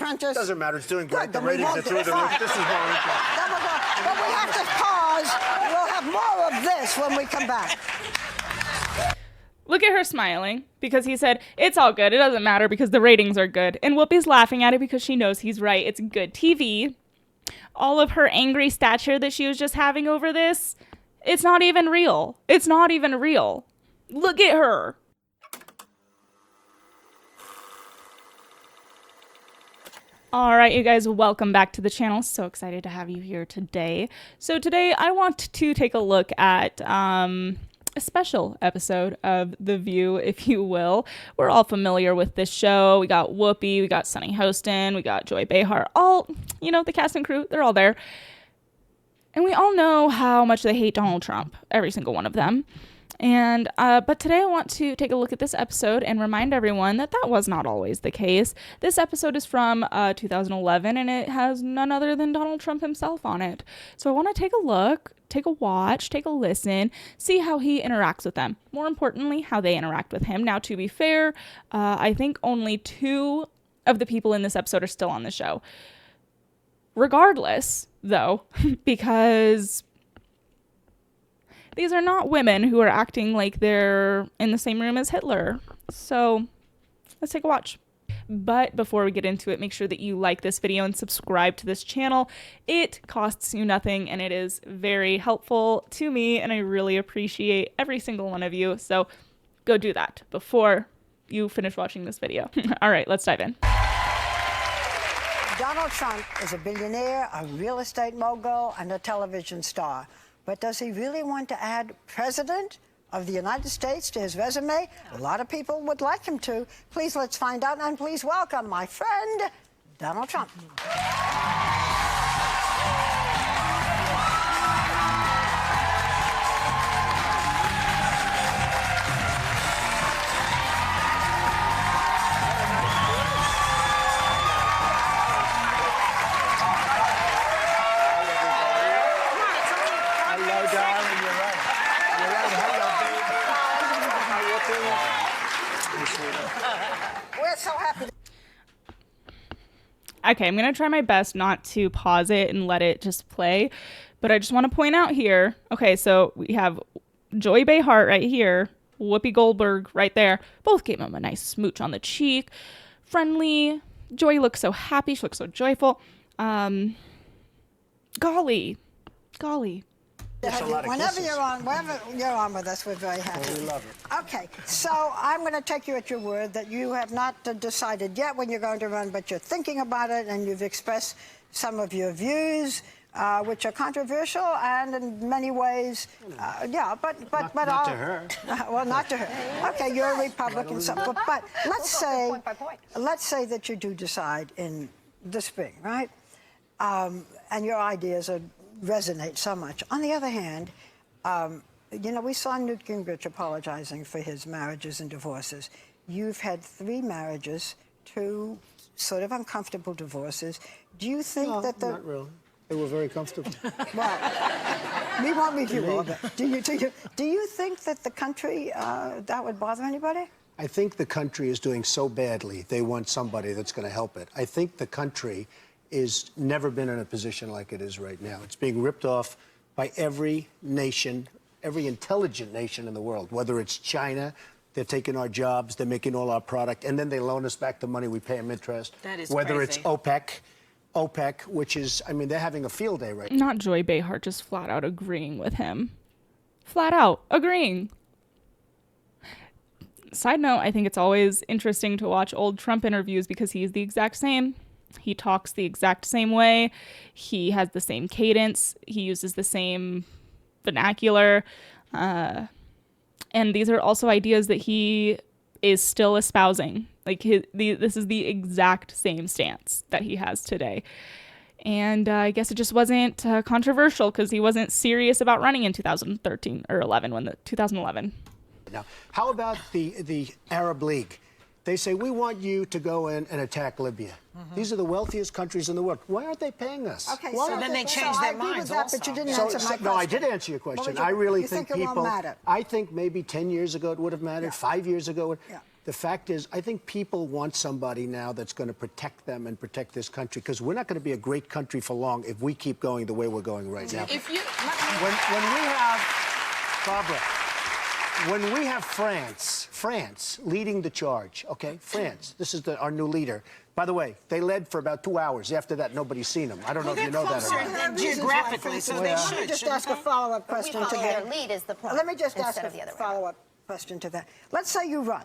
Apprentice? Doesn't matter. It's doing great. Good, The ratings are through the roof. This is more interesting. But we have to pause. We'll have more of this when we come back. Look at her smiling because he said, it's all good. It doesn't matter because the ratings are good. And Whoopi's laughing at it because she knows he's right. It's good TV. All of her angry stature that she was just having over this, it's not even real. It's not even real. Look at her. All right, you guys, welcome back to the channel. So excited to have you here today. So today I want to take a look at a special episode of The View, if you will. We're all familiar with this show. We got Whoopi, we got Sunny Hostin, we got Joy Behar, all, you know, the cast and crew, they're all there. And we all know how much they hate Donald Trump, every single one of them. And but today I want to take a look at this episode and remind everyone that that was not always the case. This episode is from 2011, and it has none other than Donald Trump himself on it. So I want to take a look, take a watch, take a listen, see how he interacts with them. More importantly, how they interact with him. Now, to be fair, I think only 2 of the people in this episode are still on the show. Regardless, though, because these are not women who are acting like they're in the same room as Hitler. So let's take a watch. But before we get into it, make sure that you like this video and subscribe to this channel. It costs you nothing and it is very helpful to me, and I really appreciate every single one of you. So go do that before you finish watching this video. All right, let's dive in. Donald Trump is a billionaire, a real estate mogul, and a television star. But does he really want to add President of the United States to his resume? A lot of people would like him to. Please, let's find out, and please welcome my friend, Donald Trump. We're so happy. Okay, I'm going to try my best not to pause it and let it just play. But I just want to point out here. Okay, so we have Joy Behar right here. Whoopi Goldberg right there. Both gave him a nice smooch on the cheek. Friendly. Joy looks so happy. She looks so joyful. Golly. Whenever you're on with us, we're very happy. We love it. Okay, so I'm going to take you at your word that you have not decided yet when you're going to run, but you're thinking about it, and you've expressed some of your views, which are controversial and in many ways, yeah, but not to her. Well, not to her. Okay, you're a Republican, so, but let's say that you do decide in the spring, right? And your ideas resonate so much. On the other hand, you know, we saw Newt Gingrich apologizing for his marriages and divorces. You've had 3 marriages, 2 sort of uncomfortable divorces. Do you think that not really. They were very comfortable. Well, we won't review all of it. Do you think that the country, that would bother anybody? I think the country is doing so badly, they want somebody that's going to help it. I think the country is never been in a position like it is right now. It's being ripped off by every nation, every intelligent nation in the world, whether it's China. They're taking our jobs, they're making all our product, and then they loan us back the money, we pay them interest. That is whether crazy. It's OPEC, which is, I mean, they're having a field day right now. Not Joy Behar just flat out agreeing with him. Flat out agreeing. Side note, I think it's always interesting to watch old Trump interviews because he's the exact same. He talks the exact same way. He has the same cadence. He uses the same vernacular. And these are also ideas that he is still espousing. Like this is the exact same stance that he has today. And I guess it just wasn't controversial because he wasn't serious about running in 2013 or 2011. Now, how about the Arab League? They say, we want you to go in and attack Libya. These are the wealthiest countries in the world. Why aren't they paying us? Okay, Why? So then they changed their minds also. But you didn't answer my question. No, I did answer your question. I really think it won't people. matter? I think maybe 10 years ago it would have mattered. 5 years ago, The fact is, I think people want somebody now that's going to protect them and protect this country, because we're not going to be a great country for long if we keep going the way we're going right now. If you, When we have, Barbara, when we have France leading the charge, okay? France, this is our new leader. By the way, they led for about 2 hours. After that, nobody's seen them. I don't know if you know that or not. geographically, so they Let me should. just ask a follow-up question to Their that. lead is the point. Let me just ask instead a of the other way. follow-up question to that. Let's say you run.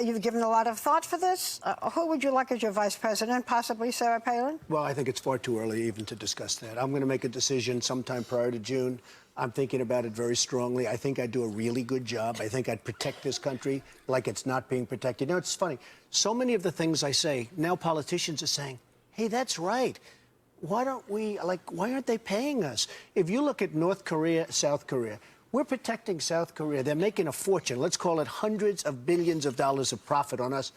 You've given a lot of thought for this. Who would you like as your vice president? Possibly Sarah Palin? Well, I think it's far too early even to discuss that. I'm going to make a decision sometime prior to June. I'm thinking about it very strongly. I think I'd do a really good job. I think I'd protect this country like it's not being protected. You know, it's funny. So many of the things I say, now politicians are saying, hey, that's right. Why aren't they paying us? If you look at North Korea, South Korea, we're protecting South Korea. They're making a fortune. Let's call it hundreds of billions of dollars of profit on us.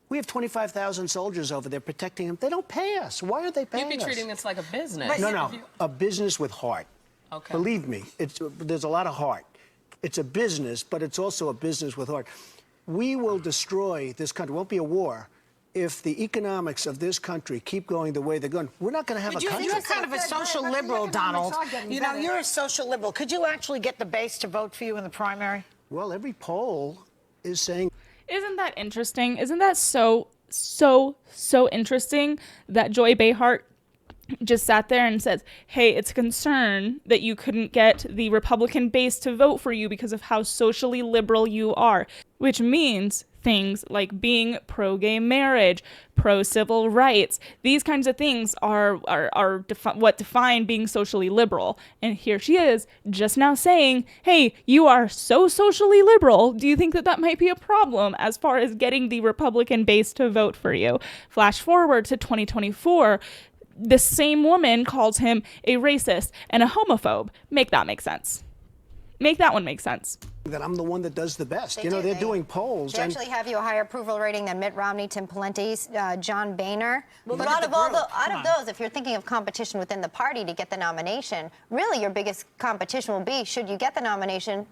We have 25,000 soldiers over there protecting them. They don't pay us. Why aren't they paying us? You'd be treating this like a business. No, a business with heart. Okay. Believe me, there's a lot of heart. It's a business, but it's also a business with heart. We will destroy this country. It won't be a war if the economics of this country keep going the way they're going. We're not going to have a country. You're kind of a social But the liberal, economics Donald. are getting You know, better. you're a social liberal. Could you actually get the base to vote for you in the primary? Well, every poll is saying. Isn't that interesting? Isn't that so interesting that Joy Behar just sat there and says, hey, it's a concern that you couldn't get the Republican base to vote for you because of how socially liberal you are, which means things like being pro-gay marriage, pro-civil rights. These kinds of things are what define being socially liberal. And here she is just now saying, hey, you are so socially liberal. Do you think that might be a problem as far as getting the Republican base to vote for you? Flash forward to 2024. The same woman calls him a racist and a homophobe. Make that make sense. Make that one make sense. That I'm the one that does the best. They You know, do. they're doing polls. They and actually have you a higher approval rating than Mitt Romney, Tim Pawlenty, John Boehner. But look out at of the all growth. out of those, if you're thinking of competition within the party to get the nomination, really your biggest competition will be, should you get the nomination,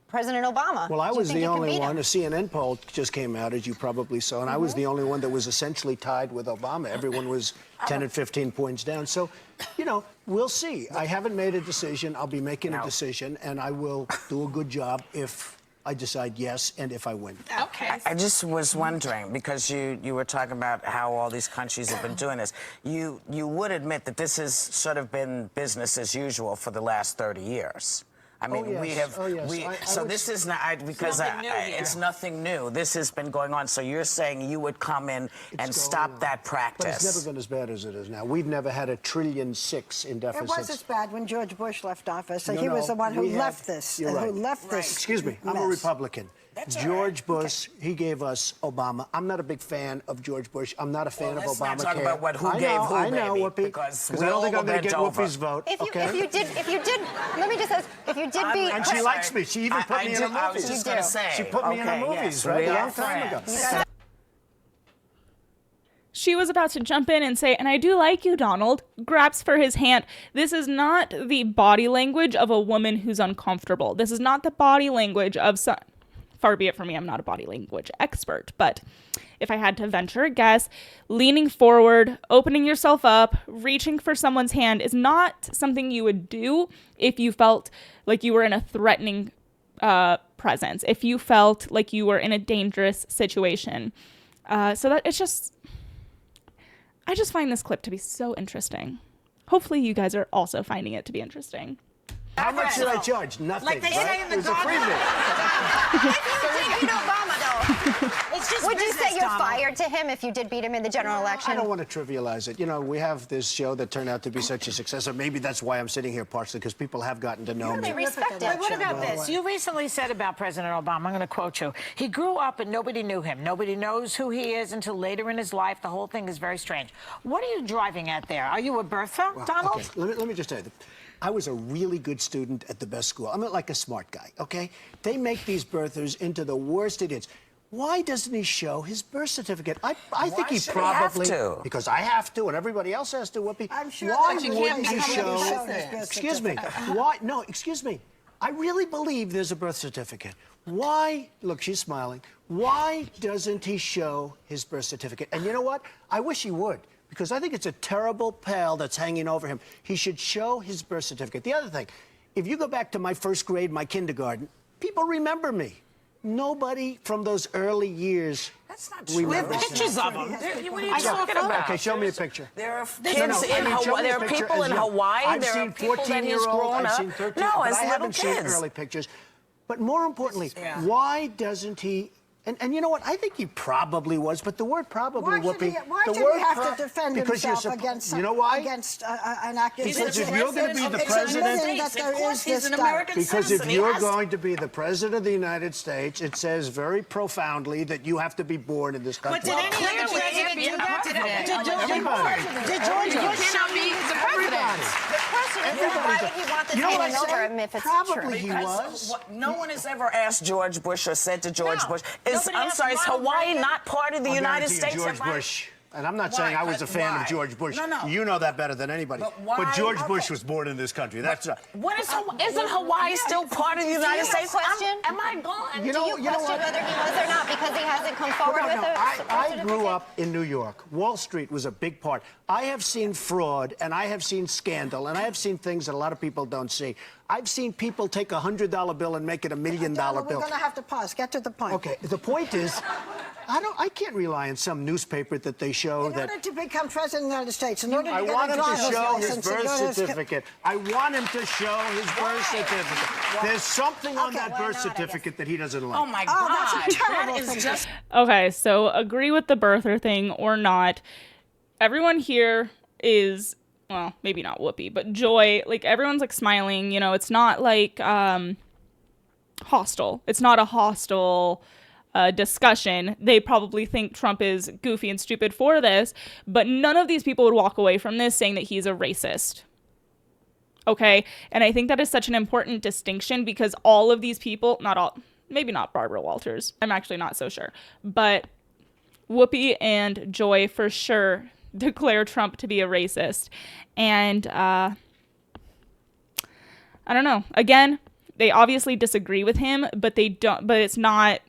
President Obama. Well, I Do you was think the you can only beat him? one. A CNN poll just came out, as you probably saw, and I was the only one that was essentially tied with Obama. Everyone was 10 and 15 points down. So, you know, we'll see. I haven't made a decision. I'll be making a decision, and I will do a good job if I decide yes and if I win. Okay. I just was wondering, because you were talking about how all these countries have been doing this. You would admit that this has sort of been business as usual for the last 30 years. I mean, yes. we have. Oh, yes. So this is not because it's nothing new. This has been going on. So you're saying you would come in and stop that practice? But it's never been as bad as it is now. We've never had $1.6 trillion in It deficits. was as bad when George Bush left office. So No, he was no, the one who we had- left this. you're right. Who left this? Excuse me, I'm a mess. Republican. George Bush, he gave us Obama. I'm not a big fan of George Bush. I'm not a fan of let's Obamacare. not talk about who I gave know, who, I know, baby, Whoopi, because I we don't all think were I'm going to bent get over. Whoopi's vote. If you did, let me just ask, if you did I'm- beat, And she likes me. She even put me in her I was movies. just going to say. She put me in her okay, movies, yes, right? we A are long time ago. friends. She was about to jump in and say, and I do like you, Donald, grabs for his hand. This is not the body language of a woman who's uncomfortable. This is not the body language of some, far be it from me, I'm not a body language expert, but if I had to venture a guess, leaning forward, opening yourself up, reaching for someone's hand is not something you would do if you felt like you were in a threatening presence, if you felt like you were in a dangerous situation. So that it's just, I just find this clip to be so interesting. Hopefully you guys are also finding it to be interesting. How much did I charge? Nothing. Like they say right? in the It was a Godfather. freebie. if you did beat Obama, though, It's just would you business, say you're Donald. fired to him if you did beat him in the general election? I don't want to trivialize it. You know, we have this show that turned out to be such a success, or maybe that's why I'm sitting here, partially because people have gotten to know They me. respect at it. that What show, about by the this? way. You recently said about President Obama, I'm going to quote you, he grew up and nobody knew him. Nobody knows who he is until later in his life. The whole thing is very strange. What are you driving at there? Are you a Bertha, Donald? Okay, let me just tell you. I was a really good student at the best school. I'm not like a smart guy, okay? They make these birthers into the worst idiots. Why doesn't he show his birth certificate? I think he should he have probably... to? Because I have to, and everybody else has to, Whoopi. I'm sure why that you wouldn't can't he become show... a business. Excuse me. Why? No, excuse me. I really believe there's a birth certificate. Why, look, she's smiling. Why doesn't he show his birth certificate? And you know what? I wish he would, because I think it's a terrible pall that's hanging over him. He should show his birth certificate. The other thing, if you go back to my first grade, my kindergarten, people remember me. Nobody from those early years. That's not true. We have remembers me. pictures of him. What are you talking about? Okay, show me a picture. There are No, kids in show Hawaii. me a There are picture people as in young. Hawaii. I've There are seen people that he's 14-year-old, grown I've up. seen 13, No, but as I little haven't seen kids. early pictures. But more importantly, why doesn't he? And you know what? I think he probably was, but the word probably Why should would he, be. why the should word he have prob- to defend because you're himself supp- against You know why? against an accusation? Because if you're going to be the It's president, admitting that there of course is he's this an doubt. American because if citizen. He you're has going to be the president of the United States, it says very profoundly that you have to be born in this country. But did any other president do that? Everybody. Did George Bush cannot be the president. The question is, why would he want this You know what hanging I over say? him if it's Probably true? he was. No one has ever asked George Bush or said to George No. Bush, Nobody I'm asked sorry, is Ronald Hawaii Reagan? not part of the I'll United guarantee you, States? George Have I- Bush. And I'm not saying I was a fan Why? of George Bush. No, no. You know that better than anybody. But why- George Okay. Bush was born in this country. That's right. What is isn't Hawaii still part of the United States? question? Am I gone? You Do know, you you know question what? whether he was or not because he hasn't come forward with a I grew up in New York. Wall Street was a big part. I have seen fraud, and I have seen scandal, and I have seen things that a lot of people don't see. I've seen people take a $100 bill and make it $1 million Donald, bill. we're going to have to pause. Get to the point. Okay, the point is, I can't rely on some newspaper that they show In that. order to become president of the United States, in order to I get want a him to driver's show his license, in birth order to- certificate. I want him to show his birth certificate. There's something on Okay, that why birth not, I guess. certificate that he doesn't like. Oh my Oh, God. that's a terrible That thing. is just Okay, so agree with the birther thing or not. Everyone here is, well, maybe not Whoopi, but Joy, like everyone's like smiling, you know, it's not like hostile. It's not a hostile discussion. They probably think Trump is goofy and stupid for this, but none of these people would walk away from this saying that he's a racist. Okay? And I think that is such an important distinction because all of these people, not all, maybe not Barbara Walters, I'm actually not so sure, but Whoopi and Joy for sure declare Trump to be a racist. And I don't know. Again, they obviously disagree with him, but they don't, but it's not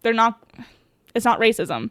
racism.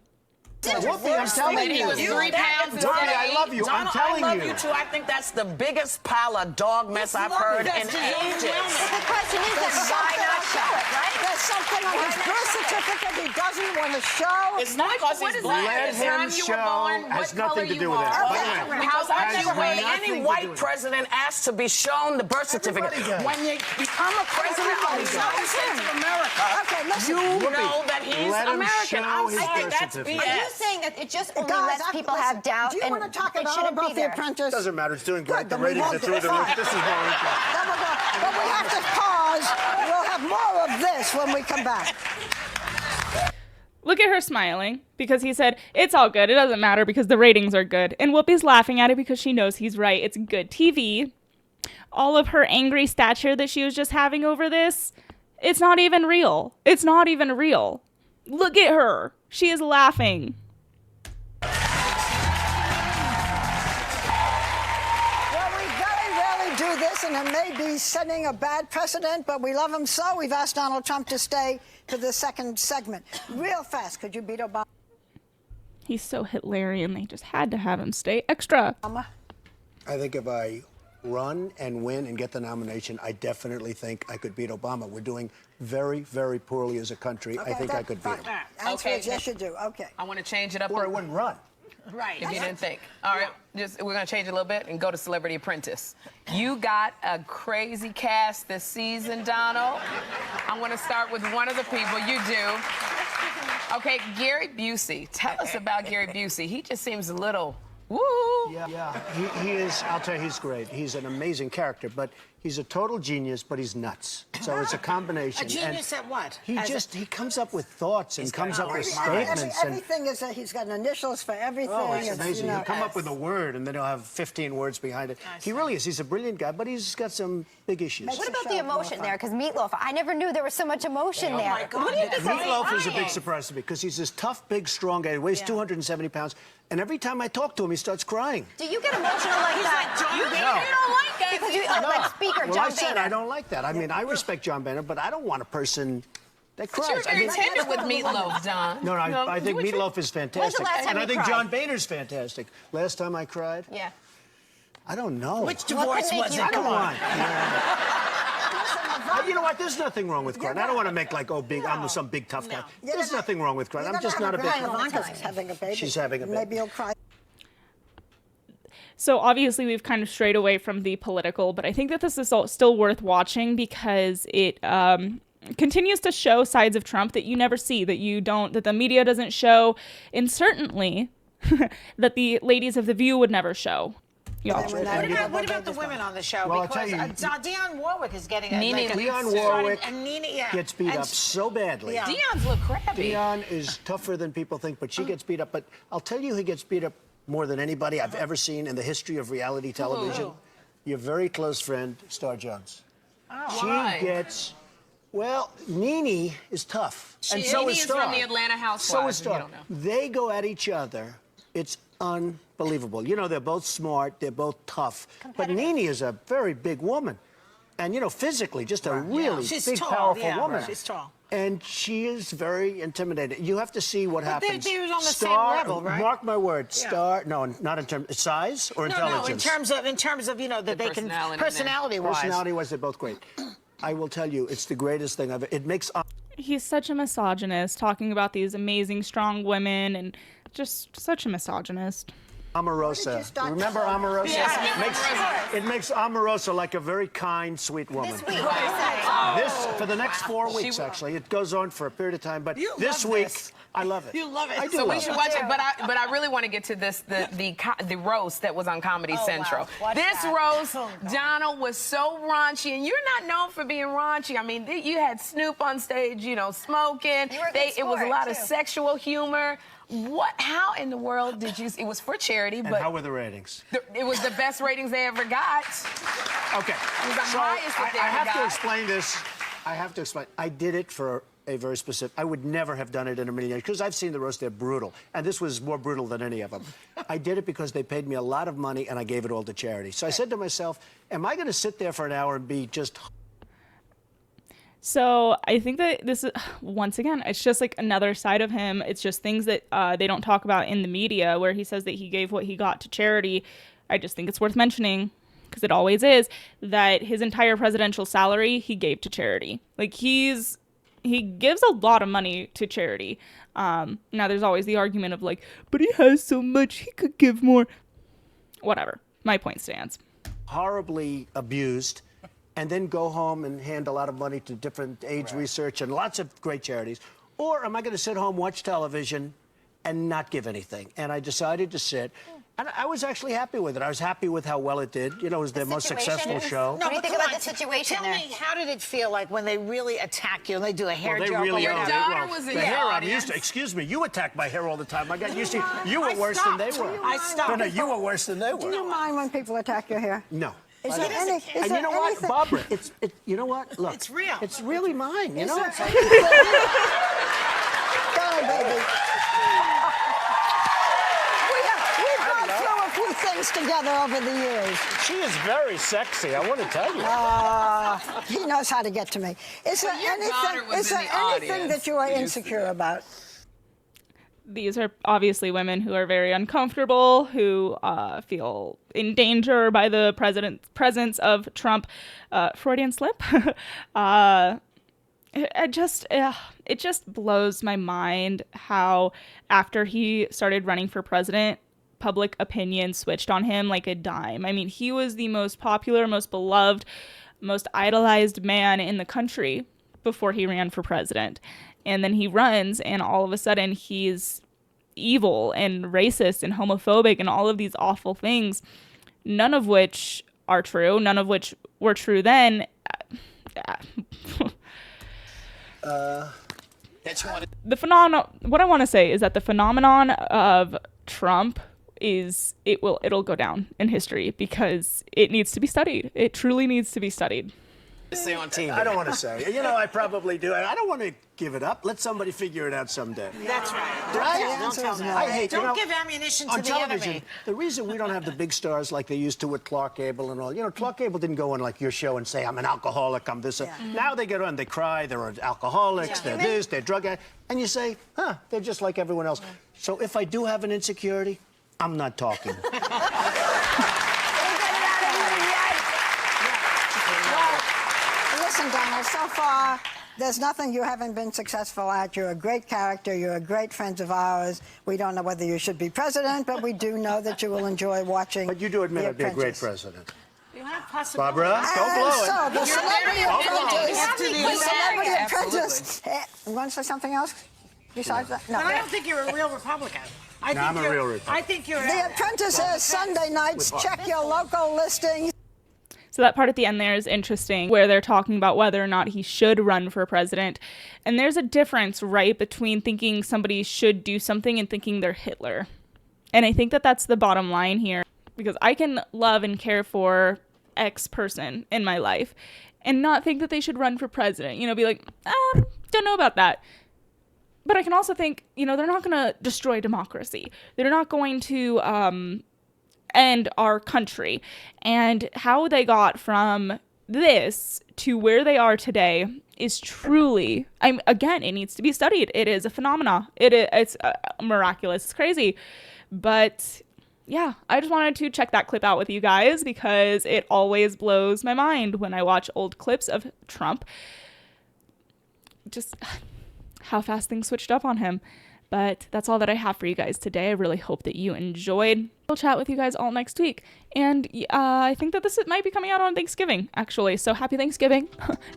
Whoopi, I'm telling he you. was 3 pounds Whoopi, today. I love you. I'm Donald, telling I love you. you too. I think that's the biggest pile of dog mess I've heard in ages. But the question is, then why not show it, right? There's something on his birth certificate he doesn't want to show. It's not because What he's is that? black. Let The him time you were show born, has what nothing color to do you with it. are. By the way, Because I've has never heard nothing Any to do white with it. president asked to be shown the birth certificate. Everybody does. When you become a president of the United States of America, Okay, listen. you know that he's let him American. show I'm his sorry, birth that's certificate. Are you BS. saying that it just only Guys, lets people have doubt do you and want to talk it at all shouldn't be about The there? Apprentice? Doesn't matter. It's doing great. Good, The then we ratings are won't through the do it. roof. This is going great. Then we'll go. But we have to pause. We'll have more of this when we come back. Look at her smiling because he said, it's all good. It doesn't matter because the ratings are good. And Whoopi's laughing at it because she knows he's right. It's good TV. All of her angry stature that she was just having over this, it's not even real. It's not even real. Look at her. She is laughing. Well, we very rarely do this, and it may be setting a bad precedent, but we love him so. We've asked Donald Trump to stay for the second segment. Real fast, could you beat Obama? He's so Hitlerian. They just had to have him stay extra. I think if I run and win and get the nomination, I definitely think I could beat Obama. We're doing very, very poorly as a country. I think I could beat him. Answer Okay. is yes, you do. Okay. I want to change it up. Or I wouldn't run. Right. If you didn't think. All right, we're going to change it a little bit and go to Celebrity Apprentice. You got a crazy cast this season, Donald. I'm going to start with one of the people. You do. Okay, Gary Busey. Tell us about Gary Busey. He just seems a little, woo. Yeah. He is, I'll tell you, he's great. He's an amazing character, but he's a total genius, but he's nuts. So it's a combination. A genius at what? He comes up with thoughts and comes up with statements. And, Everything is that he's got initials for everything. oh, it's It's, amazing. you know, He'll come up with a word, and then he'll have 15 words behind it. He really is. He's a brilliant guy, but he's got some big issues. What about show the more emotion fun. there? Because Meatloaf, I never knew there was so much emotion there. my God, What do you that's think? Meatloaf is a big surprise to me because he's this tough, big, strong guy. He weighs 270 pounds, and every time I talk to him, he starts crying. Do you get emotional like that? You don't like that. Because you like Speaker Well, John I said Boehner. I don't like that. I mean, I respect John Boehner, but I don't want a person that cries. But you're very I mean, tender with Meatloaf, Don. no, I think Would you- Meatloaf is fantastic. last time And I you think cried? John Boehner's fantastic. Last time I cried? Yeah. I don't know. Which divorce make was you it? I don't Come on. want. You know what? There's nothing wrong with crying. I don't want to make like, oh, big. I'm some big tough guy. There's nothing wrong with crying. I'm just not a big. Ivanka's having a baby. She's having a baby. Maybe you'll cry. So obviously we've kind of strayed away from the political, but I think that this is still worth watching because it continues to show sides of Trump that you never see, that the media doesn't show, and certainly that the ladies of The View would never show. Y'all. What about the women on the show? Well, I'll because tell you- Dionne Warwick is getting a, Nene like a, Leakes Dionne too. Warwick and Nene, yeah. gets beat And up so badly. Yeah. Dion's look crabby. Dion is tougher than people think, but she gets beat up. But I'll tell you who gets beat up more than anybody I've ever seen in the history of reality television. Your very close friend, Star Jones. Why? She gets. Well, Nene is tough, and is. so Nene is is Star. from the Atlanta Housewives, So is if you Star. don't know. They go at each other. It's unbelievable. You know, they're both smart. They're both tough. But Nene is a very big woman, and you know, physically, just a really She's big, tall, powerful yeah, woman. she's tall. And she is very intimidating. You have to see what But happens. they're on the same Star, level, right? Mark my word, Yeah. Star. No, not in terms of size or intelligence. No, in terms of you know that they can personality-wise. Personality-wise, they're both great. I will tell you, it's the greatest thing I've. It makes. He's such a misogynist, talking about these amazing, strong women, and just such a misogynist. Omarosa. start Remember Omarosa? Yes, It makes Omarosa like a very kind, sweet woman. This week, I This for the next 4 weeks, actually. It goes on for a period of time, but You this love week, this. I love it. You love it. I do So we love should it. watch it, but I really want to get to this the roast that was on Comedy Central. Watch This that. roast, Donald was so raunchy, and you're not known for being raunchy. I mean, you had Snoop on stage, you know, smoking. You were a good It was a sport, lot of too. sexual humor. How in the world did you? It was for charity, And but how were the ratings? it was the best ratings they ever got. Okay. It was the So highest that they I ever have to got. explain this. I have to explain. I did it for a very specific. I would never have done it in a million years because I've seen the roast. They're brutal, and this was more brutal than any of them. I did it because they paid me a lot of money, and I gave it all to charity. So I said to myself, "Am I going to sit there for an hour and be just?" So I think that this is, once again, it's just like another side of him. It's just things that they don't talk about in the media, where he says that he gave what he got to charity. I just think it's worth mentioning, because it always is, that his entire presidential salary he gave to charity. Like he gives a lot of money to charity. Now there's always the argument of like, but he has so much, he could give more. Whatever. My point stands. horribly abused and then go home and hand a lot of money to different AIDS research and lots of great charities? Or am I going to sit home, watch television, and not give anything? And I decided to sit. And I was actually happy with it. I was happy with how well it did. You know, it was their most successful show. What do you but think come about on, the situation Tell there? me, how did it feel like when they really attack you and they do a hair Well, they joke? really or are. whatever? daughter Well, was in the the hair I'm audience. used to. Excuse me, you attack my hair all the time. I got used to you were I worse than they stopped. were. I stopped. No, you were worse than they Do you were. mind when people attack your hair? No. Is there any? Is And there you know what, anything- Barbara? You know what? Look, It's real. It's really mine. You know. Go, baby. We've gone through a few things together over the years. She is very sexy. I want to tell you. He knows how to get to me. Is there your daughter anything? was Is in there the anything audience. that you are You insecure about? These are obviously women who are very uncomfortable, who feel in danger by the presence of Trump. Freudian slip. It just blows my mind how after he started running for president, public opinion switched on him like a dime. I mean, he was the most popular, most beloved, most idolized man in the country before he ran for president. And then he runs, and all of a sudden he's evil and racist and homophobic and all of these awful things, none of which are true, none of which were true then. What I want to say is that the phenomenon of Trump it'll go down in history because it needs to be studied. It truly needs to be studied. Say on TV. I don't want to say. You know, I probably do. I don't want to give it up. Let somebody figure it out someday. That's right. Right? The answer is no. I hate, you Don't know, give ammunition to on the television, enemy. the reason we don't have the big stars like they used to with Clark Gable and all, you know, Clark Gable didn't go on like your show and say, I'm an alcoholic, I'm this. Now they get on, they cry, they're alcoholics, they're this, they're drug addicts, and you say, huh, they're just like everyone else. So if I do have an insecurity, I'm not talking. Listen, Donald, so far, there's nothing you haven't been successful at. You're a great character. You're a great friend of ours. We don't know whether you should be president, but we do know that you will enjoy watching. But you do admit The I'd be a great Apprentice. president. You have possibilities. Barbara, don't blow it. So, the Celebrity You're married. Apprentice. You want to say something else besides that? No. But I don't think you're a real Republican. No, I'm a real Republican. I think you're. The Apprentice is Sunday nights. Check your local listings. So that part at the end there is interesting, where they're talking about whether or not he should run for president. And there's a difference, right, between thinking somebody should do something and thinking they're Hitler. And I think that that's the bottom line here, because I can love and care for X person in my life and not think that they should run for president. You know, be like, don't know about that. But I can also think, you know, they're not going to destroy democracy. They're not going to end our country. And how they got from this to where they are today is truly, again, it needs to be studied. It is a phenomena. It's miraculous. It's crazy. But yeah, I just wanted to check that clip out with you guys because it always blows my mind when I watch old clips of Trump. Just how fast things switched up on him. But that's all that I have for you guys today. I really hope that you enjoyed. I'll chat with you guys all next week. And I think that this might be coming out on Thanksgiving, actually. So happy Thanksgiving.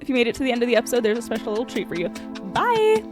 If you made it to the end of the episode, there's a special little treat for you. Bye!